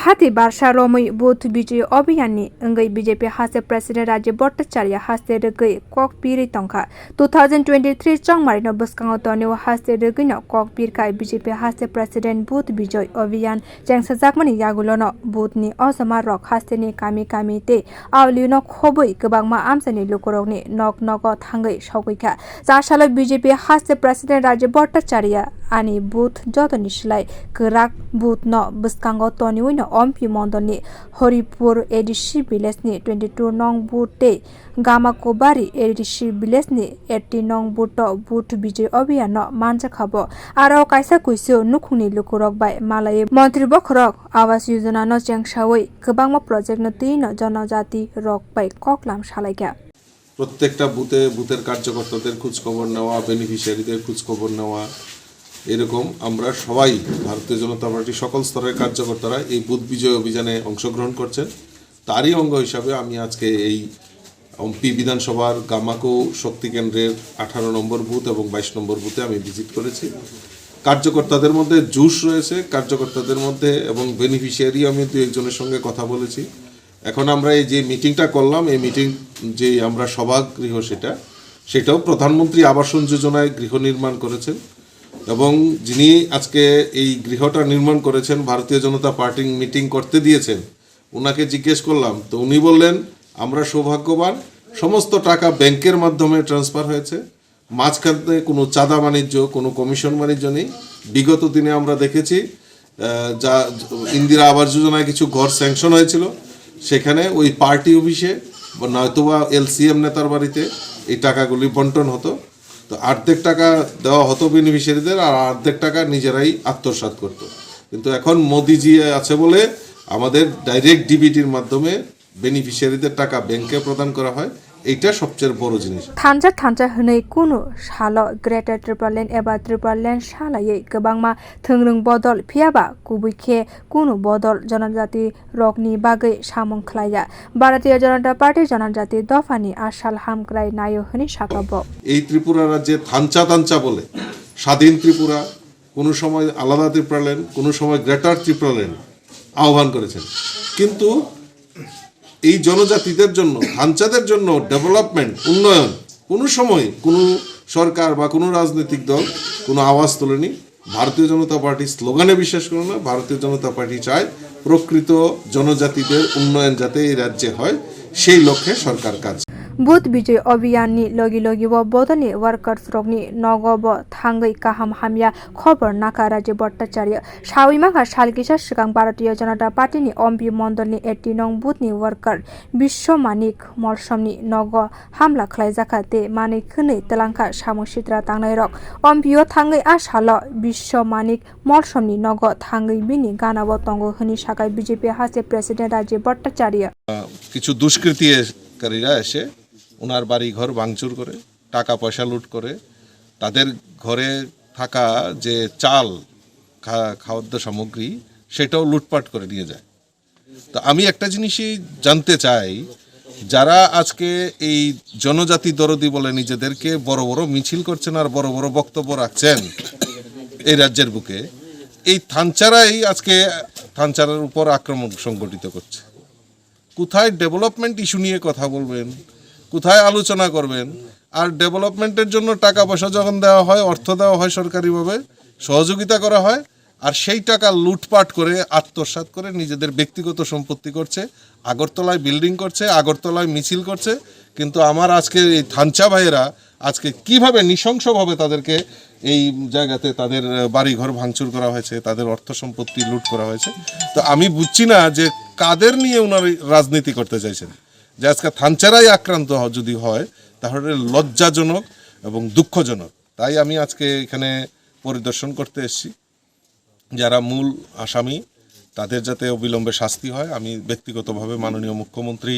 Hati barsa ramwi buth Vijoy abhiyan ni wngwi BJP haste President Rajib Bhattacharya haste rwgwi kokpirwi tongkha 2023 chongmari no bwskango toniwi haste rwgwi no kokpirkha BJP haste President buth Vijoy abhiyan jengsajakmani yagulo no buth ni osama rok haste ni kami te awli no khobui kwbangma amsani lukurokni nok thangwi sogwikha jasalo BJP haste President Rajib Bhattacharya ani buth jotoni slai kwrak buth no bwskango toniwi no ompi mondolni Horipur ADC village ni 22 nong buth te gamakobari ADC village ni 80 nong buth to buth Vijoy abhiyan no manjakhabo aro kaisa kuisu nukhungni lukurok bai malai mantri bokrok awas yojana no chengsawi kwbangma project no tino janajati rok bai koklam salaikha প্রত্যেকটা বুথের কার্যকর্তাদের খোঁজ খবর নেওয়া বেনিফিশিয়ারিদের খোঁজ খবর নেওয়া এরকম আমরা সবাই ভারতীয় জনতা পার্টি সকল স্তরের কার্যকর্তারা এই বুথ বিজয় অভিযানে অংশগ্রহণ করছেন তারই অঙ্গ হিসাবে আমি আজকে এই এমপি বিধানসভার গামাকো শক্তি কেন্দ্রের 18 নম্বর বুথ এবং 22 নম্বর বুথে আমি ভিজিট করেছি কার্যকর্তাদের মধ্যে জোশ রয়েছে কার্যকর্তাদের মধ্যে এবং বেনিফিশিয়ারি আমি দুই একজনের সঙ্গে কথা বলেছি এখন আমরা এই যে মিটিংটা করলাম এই মিটিং যে আমরা সভাগৃহ সেটাও প্রধানমন্ত্রী আবাস যোজনায় গৃহ নির্মাণ করেছেন এবং যিনি আজকে এই গৃহটা নির্মাণ করেছেন ভারতীয় জনতা পার্টি মিটিং করতে দিয়েছেন ওনাকে জিজ্ঞেস করলাম তো উনি বললেন আমরা সৌভাগ্যবান সমস্ত টাকা ব্যাংকের মাধ্যমে ট্রান্সফার হয়েছে মাঝখানে কোনো চাঁদা বাণিজ্য কোনো কমিশন বাণিজ্য নেই বিগত দিনে আমরা দেখেছি যা ইন্দিরা আবাস যোজনায় কিছু ঘর স্যাংশন হয়েছিল সেখানে ওই পার্টি অফিসে নয়তোবা এলসিএম নেতার বাড়িতে এই টাকাগুলি বন্টন হতো তো অর্ধেক টাকা দেওয়া হতো বেনিফিশিয়ারিদের আর অর্ধেক টাকা নিজেরাই আত্মসাৎ করতো কিন্তু এখন মোদিজি আছে বলে আমাদের ডাইরেক্ট ডিবিটির মাধ্যমে বেনিফিশিয়ারিদের টাকা ব্যাংকে প্রদান করা হয় এইটা সবচেয়ে বড় জিনিস থানজা হनै कुनु सालो ग्रेटर ट्रिपल लाइन एबा ट्रिपल लाइन सालायै गोबांमा थोंरों बदल फियाबा कुबैखे कुनु बदल जनजाति रकनि बागै सामं खलाया भारतीय जनता पार्टी जनजाति दफानि asal hamkrai नायो हनि साकाबो এই ত্রিপুরা রাজ্যে থানচা বলে স্বাধীন ত্রিপুরা কোনো সময় আলাদা ত্রিপুরা লাইন কোনো সময় গ্রেটার ত্রিপুরা লাইন আহ্বান করেছেন কিন্তু এই জনজাতিদের জন্য থানচাদের জন্য ডেভেলপমেন্ট উন্নয়ন কোনো সময় কোনো সরকার বা কোনো রাজনৈতিক দল কোনো আওয়াজ তোলেনি ভারতীয় জনতা পার্টি স্লোগানে বিশ্বাস করে না ভারতীয় জনতা পার্টি চায় প্রকৃত জনজাতিদের উন্নয়ন যাতে এই রাজ্যে হয় সেই লক্ষ্যে সরকার কাজ बुथ विजय अभियान नि लगी व बदलनि वर्कर्स रगनि नगब थांगै काहाम हामिया खबर नाका राजीव भट्टाचार्य साविमाखा सालकिसा सिगां भारतीय जनता पार्टी नि एमपि मण्डलनि 80 नं बुथनि वर्कर विश्व मानिक मलसमनि नग हामला खलायजाखा ते मानिक खनै तेलांखा सामुसित्रा तांनाय रक एमपिओ थांगै आसाल विश्व मानिक मलसमनि नग थांगै बिनि गानाव तंग हनि साकाय बीजेपी हासे प्रेसिडेंट राजीव भट्टाचार्य কিছু দুষ্কৃতিকারীরা এসে ওনার বাড়ি ঘর ভাঙচুর করে টাকা পয়সা লুট করে তাদের ঘরে থাকা যে চাল খাদ্য সামগ্রী সেটাও লুটপাট করে নিয়ে যায় তো আমি একটা জিনিসই জানতে চাই যারা আজকে এই জনজাতি দরদি বলে নিজেদেরকে বড় বড় মিছিল করছেন আর বড় বড় বক্তব্য রাখছেন এই রাজ্যের বুকে এই থানচারাই আজকে থানচারার উপর আক্রমণ সংগঠিত করছে কোথায় ডেভেলপমেন্ট ইস্যু নিয়ে কথা বলবেন কোথায় আলোচনা করবেন আর ডেভেলপমেন্টের জন্য টাকা পয়সা যখন দেওয়া হয় অর্থ দেওয়া হয় সরকারিভাবে সহযোগিতা করা হয় আর সেই টাকা লুটপাট করে আত্মসাৎ করে নিজেদের ব্যক্তিগত সম্পত্তি করছে আগরতলায় বিল্ডিং করছে আগরতলায় মিছিল করছে কিন্তু আমার আজকে এই থানচা ভাইয়েরা আজকে কিভাবে নৃশংসভাবে তাদেরকে এই জায়গাতে তাদের বাড়িঘর ভাঙচুর করা হয়েছে তাদের অর্থ সম্পত্তি লুট করা হয়েছে তো আমি বুঝছি না যে কাদের নিয়ে ওনারা রাজনীতি করতে চাইছেন যে আজকে থানচারাই আক্রান্ত যদি হয় তাহলে লজ্জাজনক এবং দুঃখজনক তাই আমি আজকে এখানে পরিদর্শন করতে এসেছি যারা মূল আসামি তাদের যাতে অবিলম্বে শাস্তি হয় আমি ব্যক্তিগতভাবে মাননীয় মুখ্যমন্ত্রী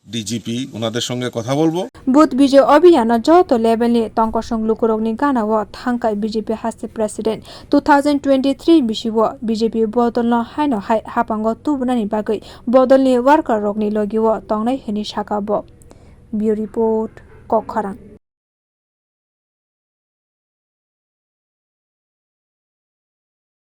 ডিজিপি ওনাদের সঙ্গে কথা বলবো বুথ বিজয় অভিযান যত লেভেলনি তংকসং লুকুরগনি গানাও থাংকাই বিজেপি হাসে প্রেসিডেন্ট 2023 बिसिव बिजेपि बदलनो हाइनो हाइ हापांग तुबनानि बागै बदलनि वार्कार रगनि लगिव तंनाय हनि साकाबो ब्यू रिपोर्ट kokpirwi